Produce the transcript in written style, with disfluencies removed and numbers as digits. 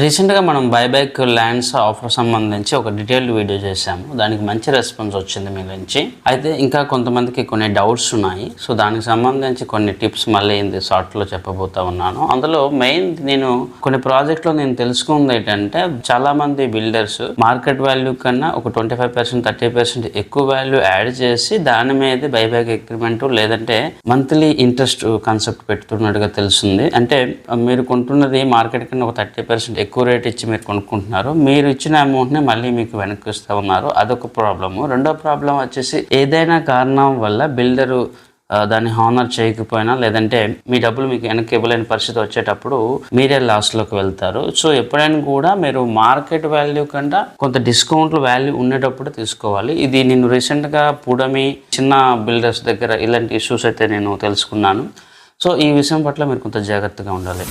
రీసెంట్గా మనం buyback lands offer సంబంధించి ఒక డీటెయిల్డ్ వీడియో చేశాము. దానికి మంచి రెస్పాన్స్ వచ్చింది మీ నుంచి. అయితే ఇంకా కొంతమందికి కొన్ని డౌట్స్ ఉన్నాయి. సో దానికి సంబంధించి కొన్ని టిప్స్ మళ్ళీ షార్ట్లో చెప్పబోతా ఉన్నాను. అందులో మెయిన్ నేను కొన్ని ప్రాజెక్ట్లో నేను తెలుసుకుంది ఏంటంటే, చాలా మంది బిల్డర్స్ మార్కెట్ వాల్యూ కన్నా ఒక 25% 30% ఎక్కువ వాల్యూ యాడ్ చేసి దాని మీద బైబ్యాక్ అగ్రిమెంట్ లేదంటే మంత్లీ ఇంట్రెస్ట్ కాన్సెప్ట్ పెడుతున్నట్టుగా తెలుస్తుంది. అంటే మీరు కొంటున్నది మార్కెట్ కన్నా ఒక 30% ఎక్కువ రేట్ ఇచ్చి మీరు కొనుక్కుంటున్నారు. మీరు ఇచ్చిన అమౌంట్ని మళ్ళీ మీకు వెనక్కి ఇస్తూ ఉన్నారు. అదొక ప్రాబ్లము. రెండో ప్రాబ్లం వచ్చేసి, ఏదైనా కారణం వల్ల బిల్డరు దాన్ని హానర్ చేయకపోయినా లేదంటే మీ డబ్బులు మీకు వెనక్కి ఇవ్వలేని పరిస్థితి వచ్చేటప్పుడు మీరే లాస్లోకి వెళ్తారు. సో ఎప్పుడైనా కూడా మీరు మార్కెట్ వాల్యూ కంటే కొంత డిస్కౌంట్ వాల్యూ ఉండేటప్పుడు తీసుకోవాలి. ఇది నేను రీసెంట్గా పుడమి చిన్న బిల్డర్స్ దగ్గర ఇలాంటి ఇష్యూస్ అయితే నేను తెలుసుకున్నాను. సో ఈ విషయం పట్ల మీరు కొంత జాగ్రత్తగా ఉండాలి.